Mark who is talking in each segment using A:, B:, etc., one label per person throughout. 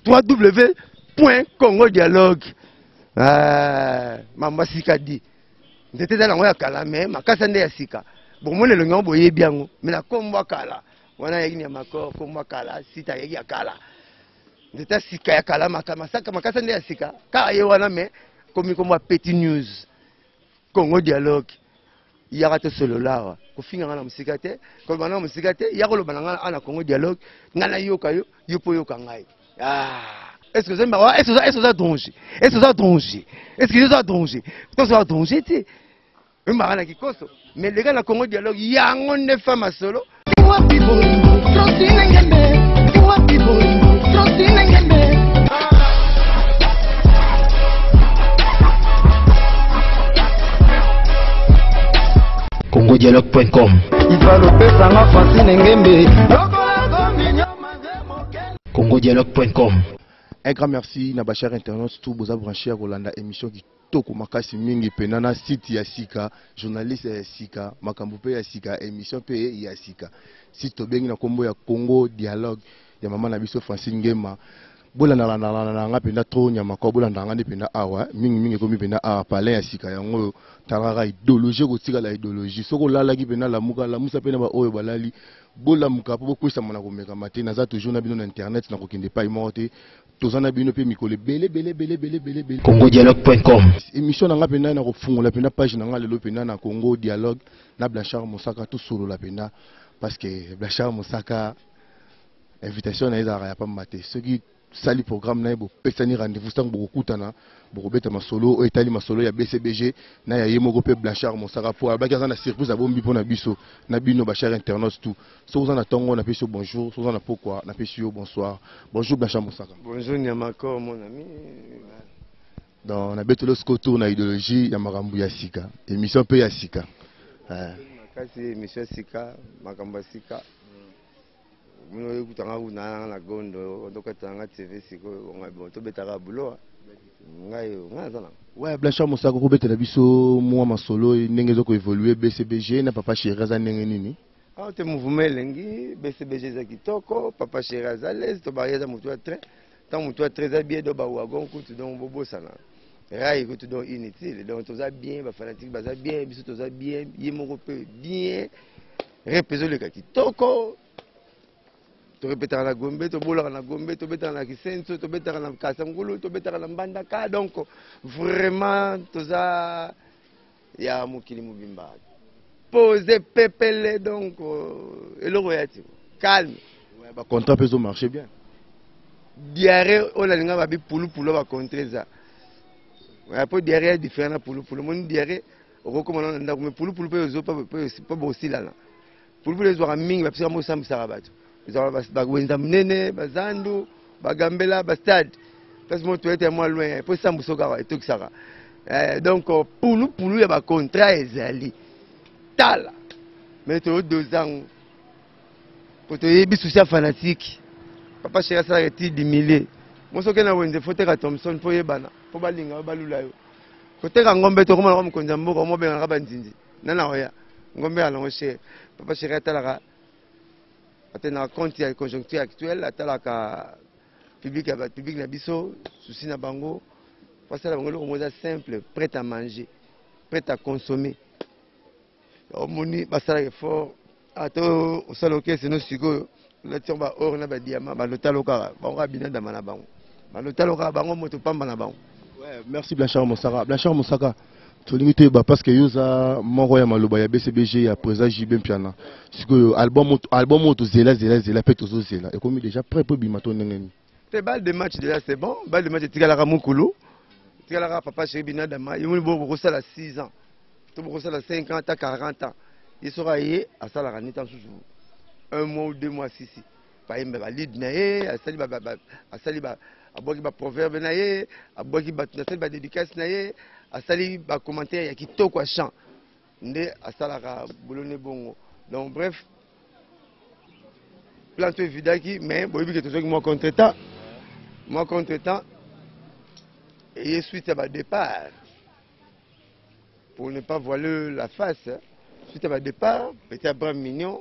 A: www.congodialogue. Mamba sika di. Ndete za lango ya kala me makasa nde ya sika. Bon mo le longo boye biango. Mais la komba kala. Wana yegi ni makor komba kala sita yegi ya kala. Ndete sika ya kala makasa nde ya sika. Ka ye wana me komi komba petit news. Congo dialogue. Yaka te solo la. Ko finga na musika te. Ko bana musika te. Yako lo bana ana Congo dialogue. Ngana yoka yo yupo yoka ngai. Est-ce que c'est marrant? Est-ce que ça danger? Est-ce que ça danger? Est-ce que ça danger? Tout ça danger, tu sais. Mais les gars, la Congo dialogue, il y a un femme à solo.
B: CongoDialogue.com. CongoDialogue.com.
C: Un grand merci na bachar internet tout boza branché à Rolanda émission qui toko makasi mingi penana site ya sika journaliste ya sika makambo pe ya sika émission pe ya sika site to bengi na kombo ya Congo Dialogue ya mama na biso Francine Ngema bola na nga penda trop nyama ko bola ndanga ndi penda awa mingi komi penda a palais ya sika yango tarara idéologie ko tika la idéologie soko lala ki penda la muka la musa pena ba oyo balali bola muka po ko samana ko meka matin naza toujours na bino na internet na ko kende pa imote tozana bino pe mikole bele
B: CongoDialogue.com.
C: émission na nga penda na ko fungola penda page na nga lelo penda na Congo Dialogue na Blanchard Mosaka tout solo la penda parce que Blanchard Mosaka invitation na ezara ya pa maté ce qui sali programme na bo pesani rendez-vous sang beaucoup tana bo beta masolo o etali masolo ya BCBG na ya yemo pe Blanchard Mosaka po abaki na surprise a bombi pona biso na bino bachar internautes tout so vous en attendons na peso bonjour so vous en pourquoi na peso bonsoir bonjour Blanchard Mosaka
A: Bonjour Niamako mon ami.
C: Dans na betelo skoto na idéologie ya makambu ya sika émission pe ya sika
A: Makasi émission sika makambu ya sika. Nous avons na gondo donc tanga TV siko on to betara bulo ngai ngazana
C: ouais Blanchard Mosaka ko betela biso moi masolo ndenge zoko évoluer BCBG na papa Chiraza ndenge nini
A: te mouvement lengi BCBG za kitoko papa Chiraza les to bariza mutu a train tant mutu a très bien do ba wagon kutu donc bobo sana rai kutu donc inutile donc to za bien ba fanatique ba za bien biso to za bien yemo pe bien repeso le kitoko to répéter na Gombe to bola na Gombe to betana na Kisenso to betana na Kasangulu to betana na Mbandaka donc vraiment toza ya mukili mubimba poser pepele donc eloko yati calme
C: ouais ba contrat peut marcher bien
A: diarrhée on a linga ba bi pulu ba contrer ça ouais pour diarrhée différent na pulu mon diarrhée recommande na ko pulu pe zo pas bossi là pulu les zo mingi ba pisa mo sambisa rabatu bagwenza munene bazandu bagambela bastade parce que moto était moins loin pour ça musoka et tout ça donc pulu ya ba contrat ezali tala mais to 2 ans pour te yebi souci fanatique papa chéri ça reti dimiler mosoke na wenze foteka Thompson po yebana po balinga balula yo foteka ngombe to komona komkonza mboka mo benga ba nzinzi nana oya ngombe alongo chéri papa chéri tala atena compte ya conjoncture actuelle atalaka public na biso souci na bango parce que la bango le moza simple prêt à manger prêt à consommer omoni basala effort ato osaloke sino siko la tiomba or na ba diamant ba lotalo ka bango abina dama na bango ba lotalo ka bango moto pamba na bango.
C: Ouais merci Blanchard Mosaka tolingi parce que yoza moko ya maloba ya BCBG ya présent JB Mpiana siko album to zela pe to zela et comme déjà prêt pour bimato ndengeni
A: te balle de match déjà c'est bon balle de match tikala ka mukulu tikala ka papa chéri binadama yimuni boko ko sala 6 ans to boko sala 50 ans 40 ans il sera yé à sala ka nitan sous 1 mois ou 2 mois sisi pa yemba ba lead na ye asali ba aboki ba proverbe na ye aboki ba asali ba dédicace na ye asali ba commentaire ya kitoko a chant nde asalaka bolone bongo donc bref planto évidaki mais boyebi ke tozoki moi contre-temps et suite à ba départ pour ne pas voiler la face suite à ba départ petit Abraham Mignon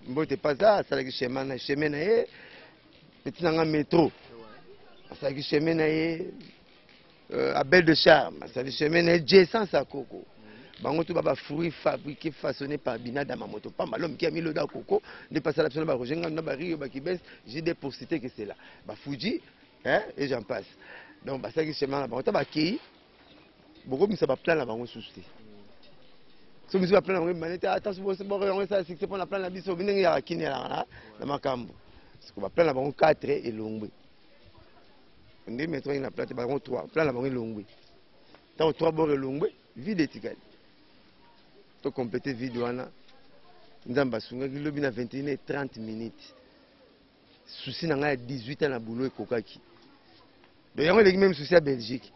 A: mbote pas ça asalaki chemin na ye petit nanga métro asalaki chemin na ye Abel de Charme, asalaki chemin na ye J100 Sakoko. Bango tout baba fruits fabriqués façonnés par Bina Damamoto Pamba l'homme qui a mis l'eau dans coco de passer la personne ba rojenga na ba rio ba kibes j'ai des pour citer que c'est là ba Fuji hein et j'en passe donc ba ça qui chemin là bango ta ba ki beaucoup mi ça ba plan là bango souci so mi ça plan là manete attention c'est bon on ça c'est pour la plan la biso binengi ya kini là na makambo c'est que ba plan là bango 4 et longwe ndé mettre une plate bango 3 plan là bango longwe tant 3 bords longwe vide etikali to compléter vidéo wana nzamba sunga ki lobi na 21h30 minutes souci na nga 18 ans na boulot ekokaki donc yango eleki même souci à Belgique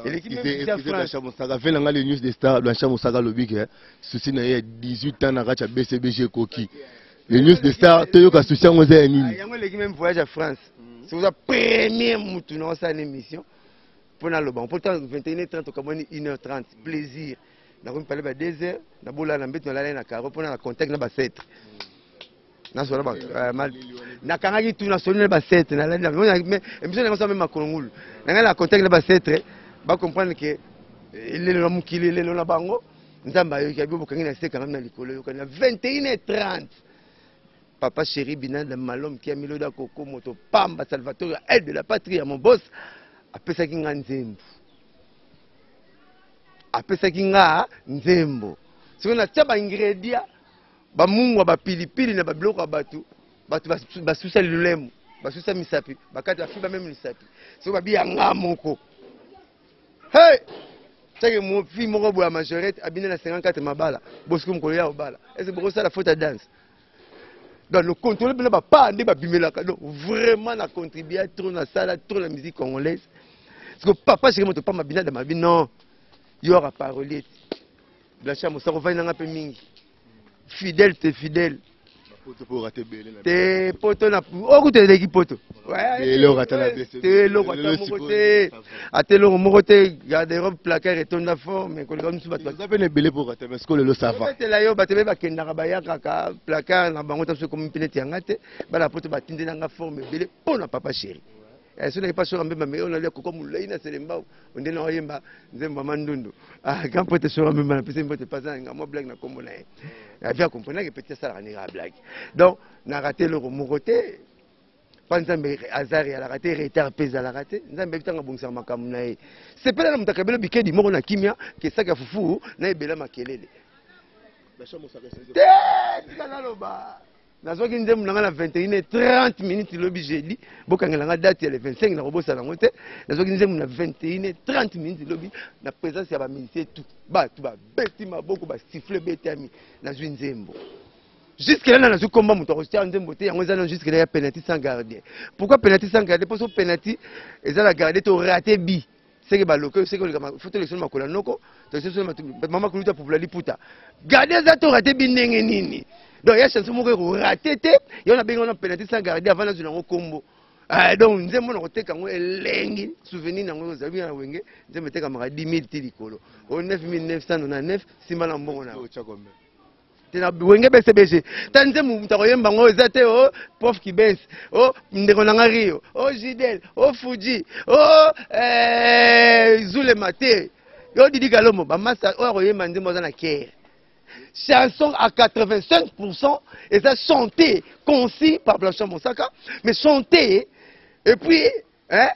A: eleki même souci à France
C: Mosaka fait nga les news des stars Blanchard Mosaka lobi que souci na 18 ans na kacha BCBG ekoki les news des stars to yoka souci ngo za nini
A: yango eleki même voyage à France c'est la première mutu na sa émission pour na loba pourtant 21h30 to kamoni 1h30 plaisir na ko parler ba 2h na bola na mbeto na la na karo pour na contact na ba 7 na so ba mal na kangaki tout na so na ba 7 na la mais émission na so même makolongulu na la contact na ba 7 ba comprendre que il est le mukili il est le na bango nzamba yo kiabo kangi na 7 quand même na likolo yo kana 21h30 papa chéri Bina de Malom qui a mis l'eau coco moto Pamba Salvatore aide de la patrie à mon boss apesaki nga nzembo apesaki nga nzembo siko na tia ba ingredient ba mungwa ba pilipili na ba biloko batu basusa lulemu basusa misapi bakati afiba même misapi siko ba biya nga moko hey teke mo fi moko bo ya majorette abine na 54 mabala bosiko mkolo ya obala est-ce que ça la faute à danse dans le contrôle de la pas de bimela donc vraiment na contribué trop na sala trop la musique congolaise parce que papa c'est moi pas ma bina de ma vie non il y aura parolier Blanchard Mosaka va na peu mingi fidèle t'es fidèle
C: pour rater belé
A: t'es poto na o ku te leki poto
C: ouais le rata la BC
A: t'es le rata mo côté atelo mo côté garde-robe placard et ton forme mais comme nous battu
C: ça peine belé pour rater parce que le savoir
A: c'est là yo batebe ba kendaka ba yakaka placard na bango taso comme pinete yangate ba la poto ba tindela nga forme belé pona papa chéri ce n'est pas sur un même mais on a le coco moulay na selemba on dit non yemba nzemba mandundu ah quand peut être sur un même na pese mbote pas ça nga mo blague na kombo na ya via comprendre que peut-être ça la nira blague donc na raté le mon côté pas nzambe hasard ya la raté retard pesa la raté nzambe bitanga bongisa makamu na ye c'est pas là mutakabelo bikedi moko na kimia que ça ka fufu na ebela makelele
C: Blanchard Mosaka
A: c'est kana loba nazoki nzembo na 21h30 minutes lobi jeudi bokangela nga date ya le 25 na robosa na ngote nazoki nzembo na 21h30 minutes lobi na présence ya ba ministère tout ba beti maboko ba siffler betami nazwi nzembo jusque là nazo komba muto ko tia nzembo te yango ezana jusque là ya penalty sans gardien pourquoi penalty sans gardien parce que penalty ezala gardien to raté bi c'est que ba loko c'est que le faut le solo makola noko to c'est solo mama kuluta pour la liputa gardien za to raté bi ndenge nini. Donc il y a chance pour rater il y a bien on penalty sans garder avant na combo donc nzembo na koteka ngo elengi souvenir na ngo zabi na wenge nzembo teka maka 10000 tilikolo au 9999 simba na mbongo na tena wenge BCBG tanzembo mutako yemba ngo ezate o prof Kibens o ndeko na Rio o Jidel o Fuji o Zule Mate yo Didi Galomo ba masa o yemba nzembo za na kere chanson à 85% et ça chanté concis par Blanchard Mosaka mais chanté et puis hein,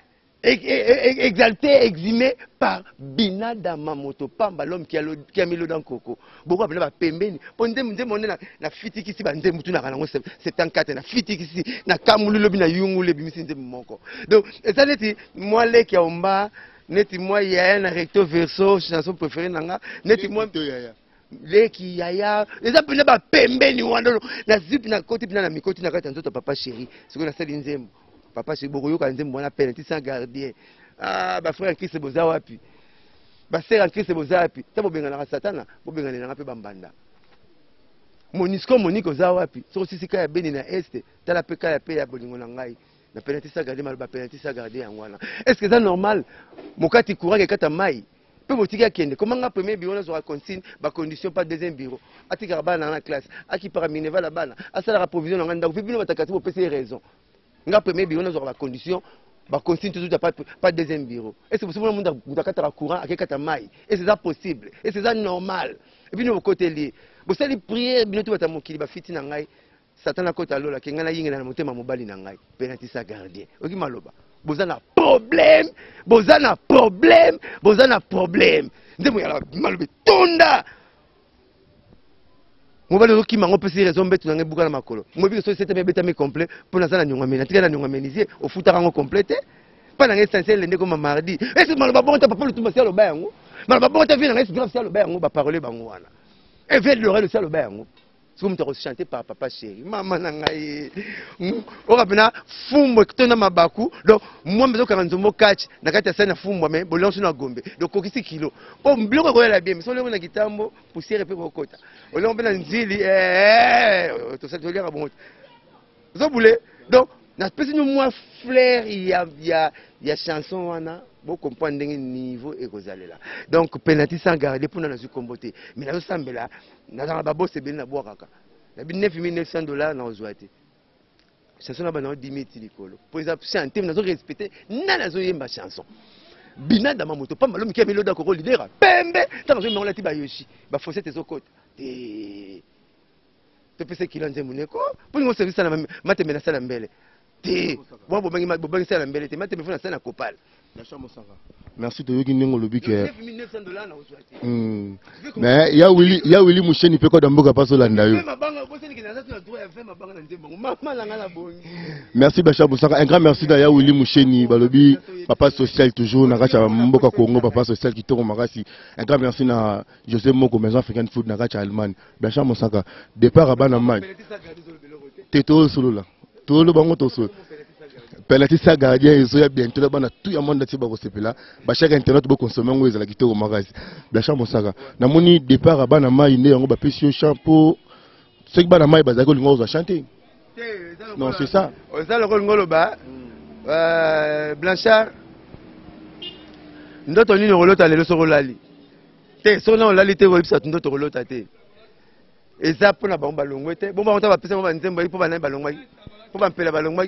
A: exalté eximé par Bina Damamoto Pamba l'homme qui a mis l'eau dans coco beaucoup appelé ba pembeni pour ndembo na fitiki si ba ndembo tu na kalango 74 na fitiki si na kamulu lobi na yungu lebi misi ndembo moko donc ça neti moi le qui omba neti moi ya na recto verso chanson préférée nanga neti moi leki yaya eza pena ba pembeni wanda na zipi na koti pena na mikoti na kati nzoto papa chéri siko na sali nzembo papa chéri boko yoka nzembo na penalty sans gardien ah ba frère Christ boza wapi ba sœur Christ boza wapi tabo bengana na satana bo bengana na pe bambanda Moniko za wapi so sisi ka ya beni na este tala pe ka ya pe ya bolingo na ngai na penalty sans gardien mal ba penalty sans gardien ngwana est-ce que ça normal mokati courant ke kata mai peut botiki akende comment nga premier bureau na consigne ba condition pas deuxième bureau atika bana na classe aki para mineva la bana asala la provision nga ndako bino batakati bo pese raison nga premier bureau na ba condition Bah, consigne toujours, pas de deuxième bureau. Et c'est possible que le monde a courant, a un maille. Et c'est ça possible. Et c'est ça normal. Et puis, nous, côté lié. Vous savez, prier, bien tout, vous avez fait un Satan a côté là, qui a une monté ma mobile nangai. Penalty sa gardien. Ok, maloba. Vous avez un problème. Vous avez un problème. Vous avez un problème. Vous avez un maloba. Tonda. Mobile qui m'a empêché raison bête dans les boucles à ma colo. Mobile société mais bête mais complet pour la salle nyonga mena. Tika nyonga menisier au foot à complété. Pas dans l'essentiel l'année comme mardi. Et c'est maloba bon t'as pas le tout martial au bain. Maloba bon t'as vu dans l'essentiel grave au bain. On va parler bangoana. Et vient de l'oreille le ciel au bain. Si vous me chanté par papa chéri, maman nangaye. On va bien fumbo qui tourne ma baku. Donc moi me quand on catch, na kati ya sana fumbo mais bolon sur na gombe. Donc kokisi kilo. Oh mbilo ko la bien, mais so le na kitambo poussière pe ko kota. On le na nzili to ça to lire bon. Zo boulé. Donc na pesi no moi flair il y a chanson wana. Vous comprenez le niveau et vous allez là. Donc, penalty sans garder pour nous comboter. Mais là, ça là, dans la babo, c'est bien la boire. Il y a $9,900 dans le Zouati. Chanson là, 10 000 ticolo. Pour les chanter, nous avons respecté, nous avons une chanson. Bina dans ma moto, pas mal, mais qui a mis l'eau d'accord, leader. Pembe, tant que je me l'a Yoshi. Bah, faut cette côte. Tu peux se qu'il en ait pour nous servir ça, ma te menace à la mbele. Moi, vous m'avez ça à la mbele, tu m'as te fait un copal.
C: Merci de yogi nengo lobi ke. Mais ya Willy Moucheni pe ko damboka paso landa yo. Merci Bachar Boussaka, un grand merci da ya Willy Moucheni balobi papa social toujours na kacha mboka Congo papa social qui toko makasi. Un grand merci na José Moko Maison African Food na kacha Allemagne. Bachar Boussaka départ à bana man. Teto solo là. Tout le bango to solo. Penalty sa gardien ils ont bientôt là bana tout le monde ti ba ko sepela ba chaque internet bo consommer ngo ezala kitoko magazi Bachar Boussaka na moni départ à bana mai ne yango ba pesi champo ce que bana mai ba za ko lingo za chanter non c'est ça
A: ça le ngolo ba Blanchard ndoto nini rolota lelo soko lali te so na lali te ko bisa ndoto rolota te eza pona ba balongwe te bon ba on ba pesa ba nzembo ipo ba na balongwa po ba mpela balongwa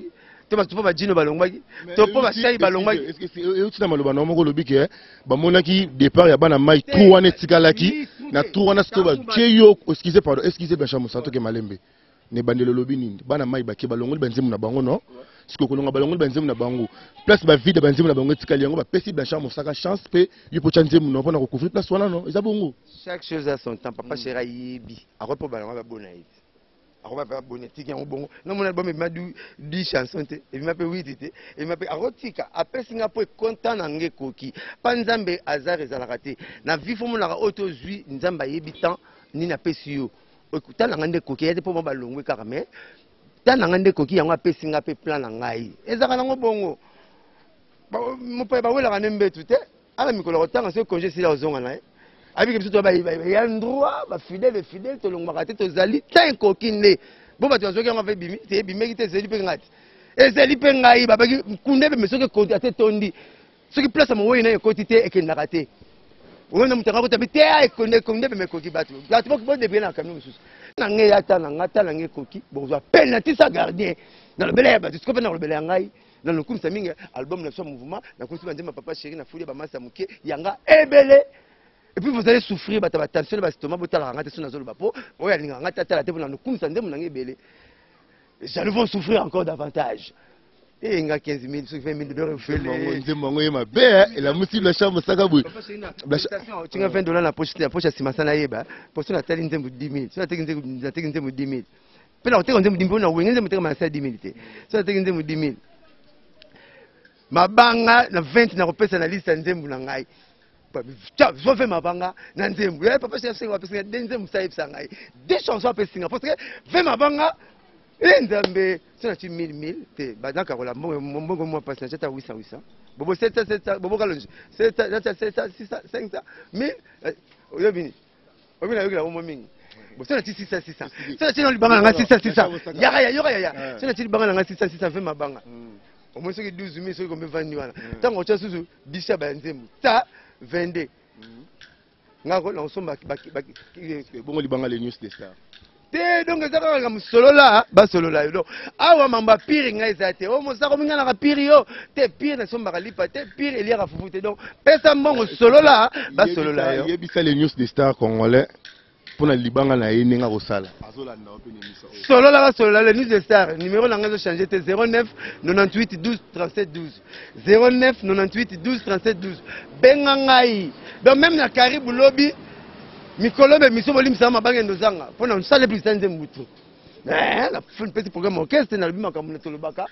A: to ba jino balongwaki to po ba sai balongwaki
C: est-ce que c'est utina maloba na moko lobi ke ba monaki départ ya bana mai tout wana tikalaki na tout wana stoba tieyo excusez Bachar Boussaka ke malembe ne bandelo lobi nini bana mai ba ke balongoli banzemu na bango non siko kolonga balongoli banzemu na bango place ba vide banzemu na bango tikali yango ba pesi Bachar Boussaka chance pe yupo chanzemu no pona ko couvrir place wana non eza bongo
A: chaque chose a son temps papa chéra yibi ako po balonga ba bonaï. On va faire bonnetique en bon. Non, mon album m'a dit 10 chansons, il m'a fait 8 et il m'a fait arotika. Après Singapour content en koki. Panzambe azar et zalaraté. Na vie faut mon la auto zui nzamba yebitan ni na pesio. Okuta na ngande koki yade po mo balongwe karame. Ta na ngande koki yango apé Singapour plan na ngai. Ezaka nango bongo. Ba mo pa ba wela kanembe tout ala mikolo otanga se congé si la ozonga na avec les autres, il y a un droit, fidèle, tout le monde a été zali, tant coquine. Bon, tu as dit qu'on avait bimi, tu es bimi, tu es zali pengat. Et zali pengaï, bah, koundé, mais ceux qui ont tondi, ceux qui placent à mon oeil, quantité et qui n'a raté. On a monté à côté, et koundé, mais coquille battu. Là, tu vois que bon, des biens à camion, n'angé ata, n'angé coquille, bon, on penalty sa gardien. Dans le belé, tu sais dans le belé angaï, dans le coup, ça ming, album, le mouvement, dans le coup, ma papa chéri, na foulé, massa mouké, yanga, ebelé. Et puis vous allez souffrir, vous allez tension, vous allez vous souffrir encore davantage. Et il y a 15 000, 20 000 $.
C: Et la musique de Bachar Boussaka.
A: Tu as $20 dans la poche à Simasana Yeba, pour ça, tu as 10 000. Tu as 10 000. Puis là, tu as 10 000, tu as 10 000. Tu as 10 000. Ma banga, na 20 na repesa na liste nzembu na ngai. Je fais ma banga, Nanzem, papa chef, c'est parce que Denzem Saïb Sangai. Des chansons à Pessinga, parce que fais ma banga, et Nzambe, c'est 1000, t'es Badan Carola, mon bon moi passe, j'ai à 800. Bobo 700, Bobo Galon, 700, 600, 500, 1000, au Yabini. Au Yabini, la Moming. C'est 600. C'est le banga, 600. Yaya. C'est le banga, 600, fait ma banga. Au moins, c'est 12 000, c'est comme 20 000. Tant qu'on tient sous 10 000, ça. 22. Ngako na osomba
C: bon libanga les news de ça.
A: te donc eza kaka musolola basolola yo donc awa mamba pire ngai eza te o mosako minganaka pire yo te pire nasombaka lipa te pire eliaka fufu te donc pesa mbongo solola basolola yo
C: yebisa les news des stars congolais pour na libanga na ye ndenge akosala
A: solola basolola le news des stars numéro na ngai ezochanger te 09 98 12 37 12 09 98 12 37 12 benga ngai donc même na karibu lobi mikolo be miso bolimisa mabange ndozanga mpona nsala publicité nzembo mutu na petit programme orchestre na lobi makambo na tolobaka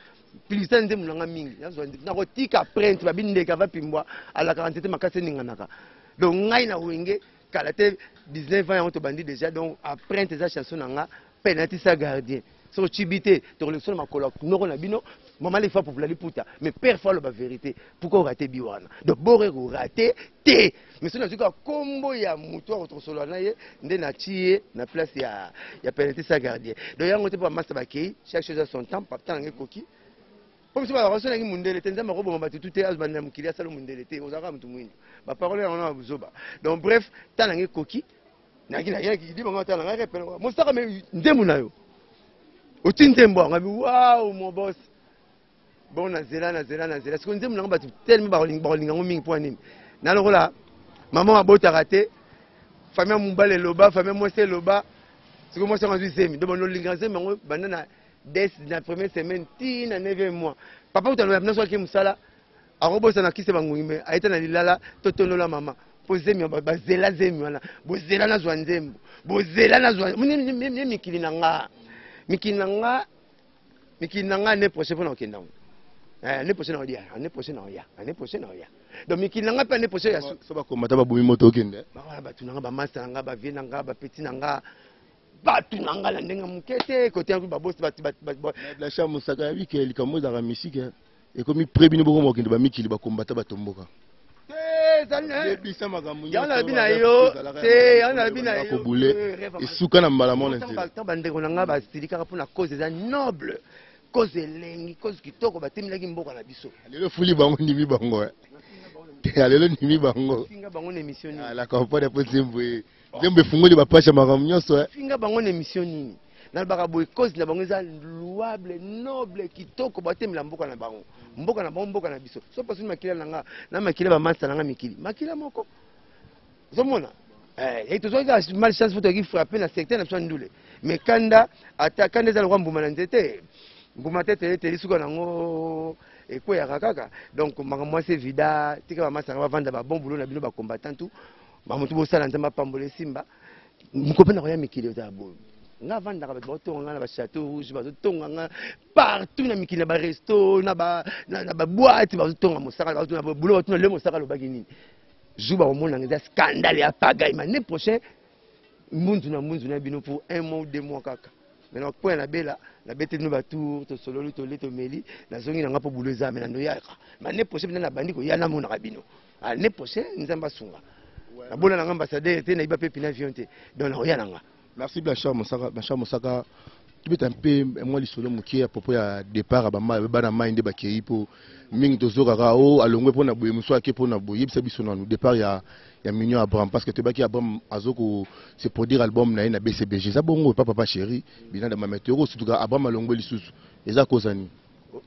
A: publicité nzembo nanga mingi nakotika print babindeka vapimbwa alaka nzete makasi eninganaka donc ngai na wenge kala te 19 ans yango tobandi déjà donc aprinte eza chanson nanga mpe natisa gardien soko cibi te tokolekisona makolo noko na bino mama le fa popula liputa mais père fa loba vérité pourquoi orate bi wana donc bore orate te mais sona zuka kombo ya mutu akotosolola na ye nde na tie na place ya penatisa gardien donc yango te po master bakei chaque chose à son temps papa nanga koki comme si ba rasona ngi mundele te nzamba roboma batutu te azbanda mukili asalo mundele te ozaka mutu mwindu ba parole ya ona buzoba donc bref tana ngi koki naki na yaki di bango tana ngai repela mosaka me ndemu na yo otindembo ngabi wow mon boss bon na zela siko ndemu nanga batu tellement bakolinga ngo mingi po nini na lokola maman abotaka te famille mubale loba famille mwese loba siko mwese ngazwi zemi donc no linga zemi ngo banana des na première semaine ti na 9e mois papa utalo na soki musala akobosa na kise bangwime aita na lilala totonola mama po zemi bazela zemi wana bozela na zwa nzembo bozela na zwa mikili nanga ne prochain pona okenda ne prochain odia ne prochain oya donc mikili nanga pa ne prochain ya
C: so ba komata ba bumi moto okende
A: ba batu nanga ba master nanga ba vie nanga ba petit nanga batu nanga la ndenga mukete côté yango ba boss batu
C: la chambre musaka wiki likambo za musique et comme prévenu beaucoup mokende ba mikili ba kombata ba tomboka
A: yana bina yo te yana bina yo
C: esuka na mbala mona
A: te bandeko nanga basilikaka mpona cause eza noble cause elengi cause kitoko batemelaki mboka na biso
C: lelo fuli bango ndimi bango lelo ndimi bango
A: finga bango na émission nini
C: la campagne po zembo efungoli bapasha makambo nyonso
A: finga bango na émission nini nalobaka boye cause na bango eza louable noble kitoko batemela mboka na bango mboka na biso so pasuni makila nanga na makila bamasa nanga mikili makila moko ozomona tozoka malchance fo toki frappe na secteur na biso ndule mais kanda eza lokwa mbuma na nzete mbuma te eteli suka nango ekweyaka kaka donc makambo mwasi evida tika bamasa nanga bavanda babombulo na bino bacombattant tu bamotu bosala nzambe apambola esimba mokope na koya mikili ozala boyo nga vandaka bato baotonga nga na bachateau rouge bazotonga nga partout na mikili na baresto na baboite bazotonga mosaka bulo batuna le mosaka alobaki nini jour bakomonanga eza scandale ya pagaima ne prochain mbunzu na bino pour 1 mois ou 2 mois kaka maintenant point na bela na bete no batour tosololi tole tomeli nazongi nanga mpo bulo eza mena noyaka ma ne prochain bina na bandi koya na monaka bino ne prochain nzambe asunga nabona nanga ambassadeur te nayiba mpe pina avion te donc nakoya nanga.
C: Merci Blanchard Moussaka. Tu peux un peu moi les solo mukie à propos ya départ ba bana mind ba kei po ming tozokaka o alongwe pona boye muswa ke pona boye bisa biso na départ ya Mignon Abraham parce que te baki Abraham azoko se produire album na BCBG ça bongo papa chéri bina da mametero surtout Abraham alongwe lisusu eza kozani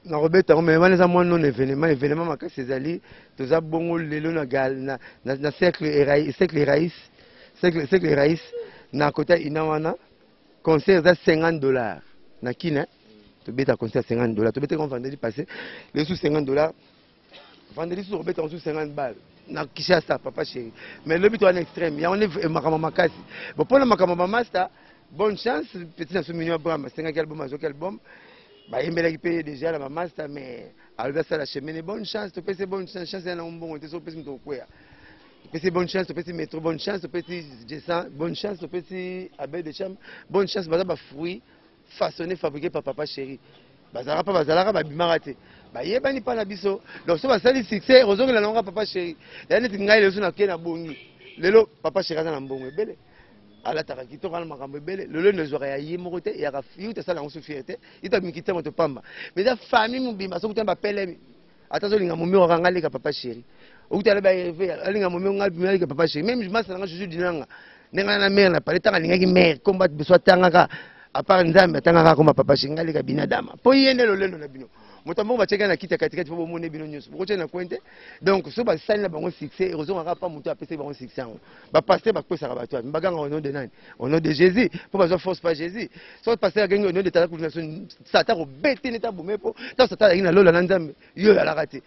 A: na robeta mais wana moi non événement makasi ezali toza bongo lelo na gal na cercle Raïs na kota inawana concert za $50 na kina to beta concert $50 to beta quand vendredi passé les sous $50 vendredi sous beta sous 50 balles na Kishasa papa chéri mais le but en extrême ya on est makama makasi bon pour la makama master bonne chance petit na Mignon Abraham 5 album azoki album ba yembela ki payer déjà la master mais alba ça la chemin bonne chance to pese bonne chance ya na mbongo te so pese mto kwea petit bonne chance, petit métro, bonne chance, petit Jessan, bonne chance, petit Abel de Cham, bonne chance, bazar fruits façonnés, fabriqués par papa chéri. Bazara pas bazara, babimarate. Ba yebani pas na biso. Donc ça va salir succès, heureusement que la longa papa chéri. La net ngai le suna kena bongi. Lelo papa chéri na mbongo bele. Ala taraki to kana makambo bele. Lelo ne zora ya yimo te ya rafiu te sala ngosu fierté. Ita mikita moto pamba. Mais la famille mubimba so kutamba pelemi. Atazo linga mumio rangale ka papa chéri. Ou tu as alinga momi ngal bimali ka papa chéri même je massa nga juju dinanga Nengana mère na parler tanga linga ki mère combat besoin tanga à part nzambe tanga comme papa shingali ka binadama. Po yene lolendo na bino. Motambo ba cheka na kita katikati po mone bino nyusu. Boko na kwente. Donc so ba sali na bango succès, heureusement nga pas mutu apesa bango succès. Ba pasteur ba kwesa ba toi. Mbaganga au nom de nani? Au nom de Jésus. Pour pas force pas Jésus. So pasteur gangi au nom de ta coordination sata ko bete neta bumepo. Ta sata ina lola na nzambe. Yo ya la raté.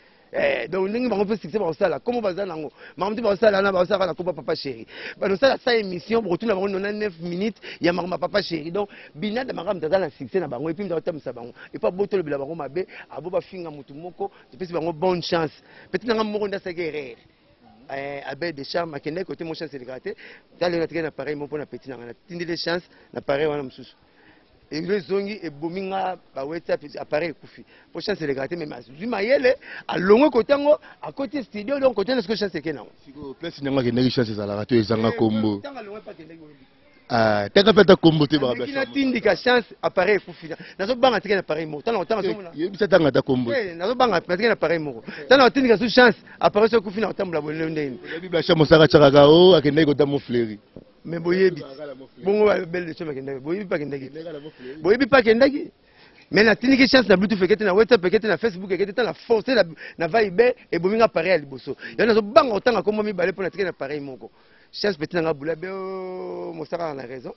A: Donc ndenge bango pe succès ba sala. Comment ba zala ngo? Mamti ba sala na ba sala na ko papa chéri. Ba no sala sa émission pour retourner bango 99 minutes ya ma papa chéri. Donc bina de makam tata na succès na bango et puis ndata msa bango. Et pas botolo bila bango mabe, abo ba finga mutu moko, tu peux bango bonne chance. Peut-être nga moko ndasa guerre. Abel de charme akende côté mon chance de gratter. Dans le train appareil mon na petit na tindi les chances na pareil wana msusu. Et le zongi et bominga ba WhatsApp appareil kufi. Pour chance de gratter même azui mayele à longo côté ngo à côté studio donc côté est-ce que chance ke na.
C: Siko place nyanga ke ndeki chance za la rato ezanga kombo. Ah, teka peta kombo te ba ba.
A: Kina tindika chance appareil kufi. Nazo banga tika na pareil mo. Tana otanga so mona.
C: Yebisa tanga ta kombo.
A: Nazo banga tika na pareil mo. Tana otindika so chance appareil so kufi na otambula bolelo ndeni.
C: Bibla cha mosaka chaka o akende ko ta mo fleri.
A: Mais boyebi bongo ba belle de chama kendaki boyebi pa kendaki boyebi pa kendaki mais na tiniki chance na bluetooth ekete na WhatsApp ekete na Facebook ekete ta na force na Viber et bominga pareil liboso yana zo banga otanga komo mi balé pour na tike na pareil moko chance petit na bula be mosaka na raison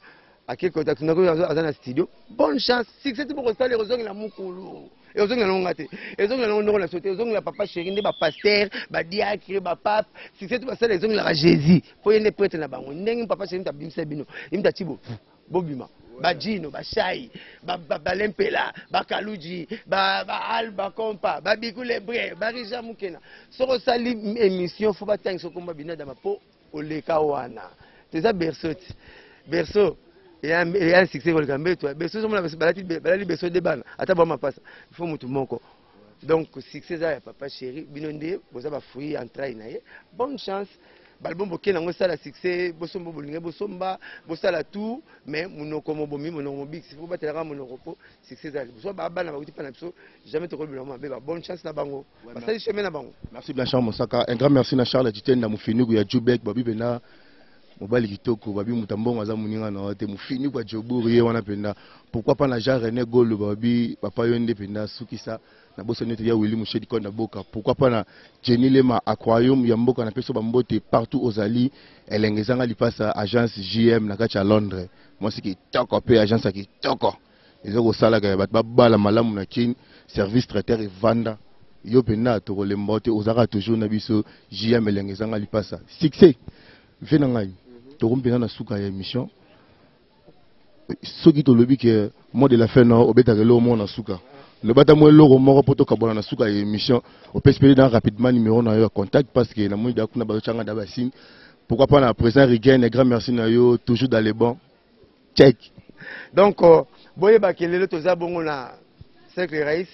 A: à quel contact na ko azana studio bonne chance succès pour ça les raisons la mukulu et aux na ngate et aux na ndoko na sauter aux na papa chéri ndé ba pasteur ba diacre ba pape succès pour ça les raisons la Jésus pour yene prêtre na bango ndenge papa chéri tabimisa bino imta tibo bobima ba jino ba shai ba lempela ba kaluji ba alba kompa ba bikule bre ba rija mukena soko sali émission faut ba tang soko mbina dama po oleka wana c'est ça berceau il y a un succès pour le Gambie toi berceau somona balati berceau de bana ata ba mapasa il faut mutu moko donc succès ça papa chéri binonde boza ba fruit en train na ye bonne chance balbombo ke nango sala succès bosombo bolinga bosomba bosala tout mais monoko mobomi monoko big faut batela monoko po succès ça so ba bana ba utipa na biso jamais to kolbela mabe ba bonne chance na bango basali chemin na bango. Merci
C: Blanchard Mosaka, un grand merci na Charles Diten na mufinigu ya Jubek babi bena mobali kitoko babi mutambongo aza muninga na te mufini kwa Joburi wana penda pourquoi pas na Jean René Golo babi papa yonde penda sukisa na boso nete ya Willy Mouchedi Konda Boka pourquoi pas na Jenny Lema aquarium ya mboka na peso bambote partout aux ali elengezanga lipasa agence JM na kacha Londres moi c'est qui toko pe agence qui toko ezoko sala ka bat bala malamu na kin service traiteur et vanda yo penda to le mbote ozaka toujours na biso JM elengezanga lipasa succès vena ngai to rompena na suka ya émission soki to lobi ke mot de la fin no obeta ke lo mo na suka le bata mo lo moko poto kabona na suka ya émission on peut espérer dans rapidement numéro na yo contact parce que na mo da kuna ba changa da basine pourquoi pas na présent Rigen et grand merci na yo toujours dans les bons check
A: donc boye ba kelelo to za bongo na cercle race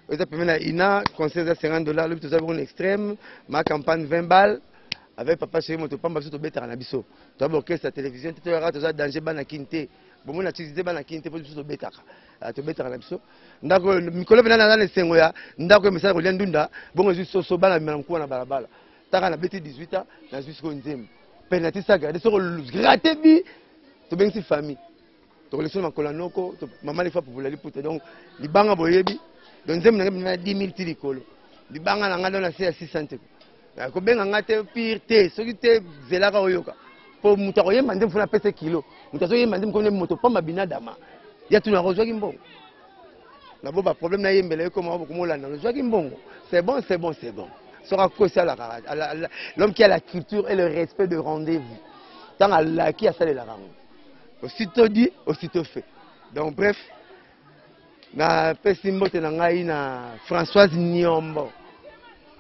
A: oza pemena ina conseil za $50 le to za bongo extrême ma campagne 20 balles avec papa chéri moto pamba biso to betaka na biso to ba orchestre télévision to ra to za danger bana kinte bomo na tizite bana kinte po biso to betaka na biso ndako mikolo bena na sengo ya ndako misala ko ndunda bongo juste so bana mina mkuwa na balabala taka na beti 18 na jusqu'au nzembo penalty ça garder so gratter bi to bengi famille to collection makola noko to mama les fois pour la puta donc libanga boyebi donc nzembo na 10 000 tilikolo libanga na ngalo na 600 ko benga ngate pire te soki te zelaka oyoka po muta ko yemba ndem funa pese kilo muta so yemba ndem ko ne moto pamba binadama ya tuna ko zwaki mbongo na bo ba problème na yembele ko mo ko mola na zwaki mbongo c'est bon sera quoi ça l'homme qui a la culture et le respect de rendez-vous tant à la qui a ça la rango aussitôt dit aussitôt fait donc bref na pesi mbote na ngai na Françoise Niombo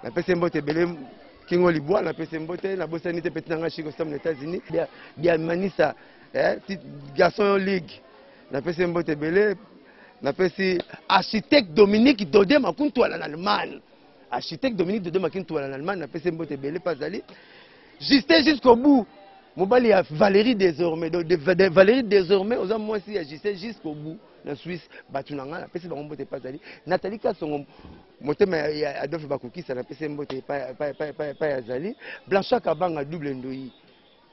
A: na pesi mbote belé Kingo Liboa na pesi mbote na bosani te petit na ngai chiko aux États-Unis bien manisa garçon ligue na pesi mbote belé na pesi architecte Dominique Dodé Makuntu en Allemagne architecte Dominique Dodé Makuntu en Allemagne na pesi mbote belé pas ali Justin jusqu'au bout mobali ya Valérie désormais donc Valérie désormais aux hommes moi si Justin jusqu'au bout na Suisse batunanga na pesi bango mbote pas ali Nathalie Kasongo motema ya Adolphe Bakukisa na pesi mbote pa ya Zali Blanchard Kabanga double ndoi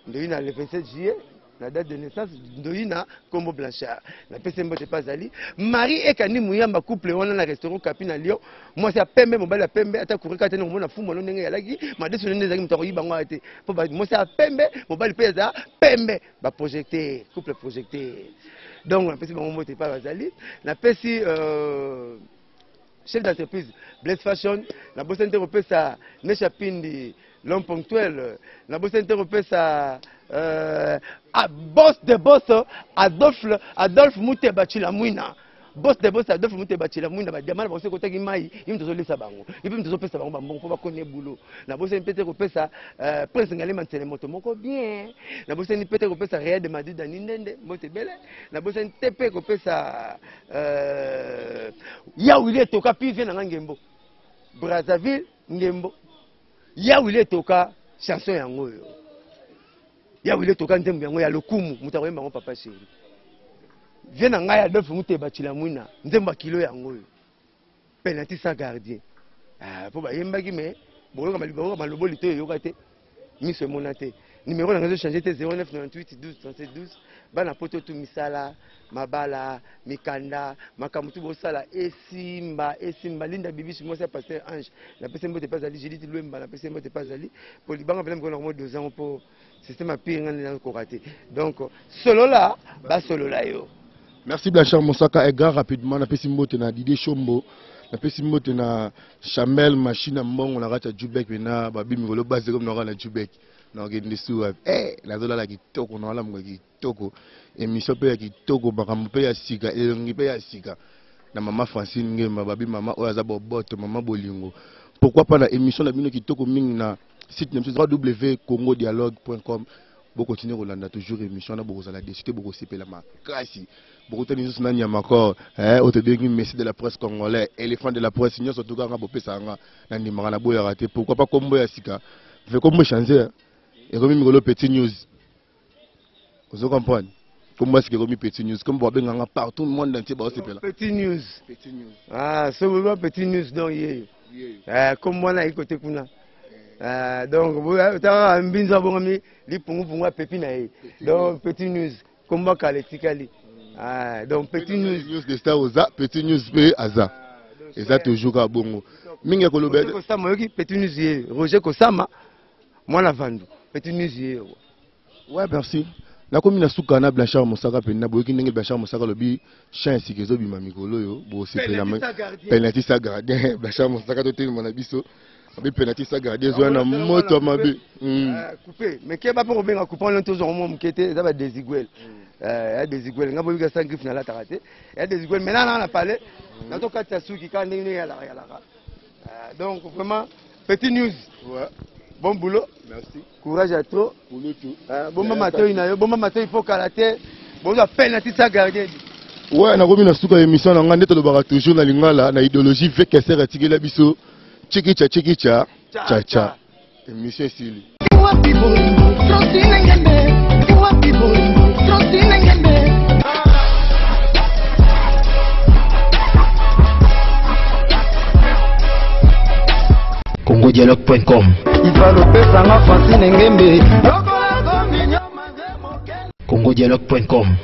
A: Ndoina le 27 juillet, la date de naissance, Ndoina Combo Blanchard. Na pese mbote pas ali. Marie et Kani Mouyamba couple on a restaurant Capina Lyon. Moi c'est à Pembe, mon bal à Pembe, ata courir quand on a fou mon ndenge ya lagi, ma desu ndenge zaki mutako yibango ate. Moi c'est à Pembe, mon bal pesa Pembe, ba projecté, couple projecté. Donc na pese mon mbote pas ali. Na pese chef d'entreprise Blaise Fashion, na bosse interropé ça Nesha Pindi, l'homme ponctuel, na bosse interropé ça boss de boss Adolphe Moute Bachila Mouina. Boss de boss Adolphe Moute Bachila Mouina, ba diamant ba se côté ki mai, im tozo lesa bango. Il peut tozo pesa bango bango pour ba connaître boulot. Na bosse interropé ça Prince Ngalé Mantene moto moko bien. Na bosse interropé ça Réa de Madi Danindende, mote belle. Na bosse interropé ça Yaoulé Toka puis vient na Ngembo. Brazzaville Ngembo. Yaoulé Toka chanson yango yo. Yaoulé Toka nzembo yango ya lokumu mutako yemba ngo papa chéri. Viens na ngai Adolphe Moute Bachila Mouina nzembo kilo yango yo. Penalty sans gardien. Po ba yemba ki me boloka malobo lito yo kate. Miso monate. Numéro na ngazo changer te 0998 12 37 12. Bana poto tu misala mabala mikanda makamutu bosala esimba linda bibishi moi c'est pasteur Ange na pese mbote pas ali Judith Lwemba na pese mbote pas ali polibanga pele mko na mo 2 ans pour système a pire ngana ko raté donc solo là ba solo là yo.
C: Merci Blanchard Mosaka et grand rapidement na pese mbote na Didier Chombo na pese mbote na Chamel machine mbongo na rata Jubek na babi mikolo base comme na Jubek na ngende suwa la zola la kitoko na wala mwa kitoko émission pe ya kitoko makambo pe ya sika elongi pe ya sika na mama Francine Ngema babi mama oyo za boboto mama bolingo pourquoi pas na émission na bino kitoko mingi na site na www.congodialogue.com bo continuer Rolanda toujours émission na boko la décité boko sepela makasi boko tani juste na nyama ko au te dengi messi de la presse congolais éléphant de la presse nyo surtout nga bo pesa nga na ndimaka na boya raté pourquoi pas kombo ya sika fait comme changer et comme Migolo Petit News. Vous comprenez? Comme moi, c'est comme Petit News. Comme vous avez partout le monde entier,
A: Petit News.
C: Petit News.
A: Ah, c'est vraiment Petit News, donc, comme moi, là, il côté Kuna. Donc, vous avez un binza bon ami, les pour pépina. Donc, Petit News. Comme moi, Kaletikali. Donc, Petit News.
C: News de Star Oza, Petit News P. Aza. Et ça, toujours à Bongo. Minga Kolobé.
A: Petit News, Roger Kosama. Moi, la vendre. Petit News.
C: Ouais, merci. La commune a soukana Blanchard Mosaka Pena, Boki Nengel Blanchard Mosaka Lobi, Chan Sikezo Bimamikolo, yo, Bo Sepela, Penalty sa gardien, Blanchard Mosaka Totel Monabiso, Abi Penalty sa gardien, Zoana Moto Mabi.
A: Coupé, mais qui est pas pour bien couper l'entour au monde qui était, ça va desiguel. Il y a des iguelles, il y a des iguelles, il y a des iguelles, mais là, on a parlé, dans ton cas, tu as su qui quand il y a la. Donc, vraiment, Petit News. Ouais. Bon boulot.
C: Merci.
A: Courage à toi.
C: Boulot tout.
A: Bon matin, il faut karaté. Bon, la peine, tu t'as gardé.
C: Ouais, on a remis dans cette émission, on a toujours dans l'ingala, dans l'idéologie, fait qu'elle s'est retirée la biso. Tchikicha, tcha tcha. Émission Sili.
B: CongoDialogue.com CongoDialogue.com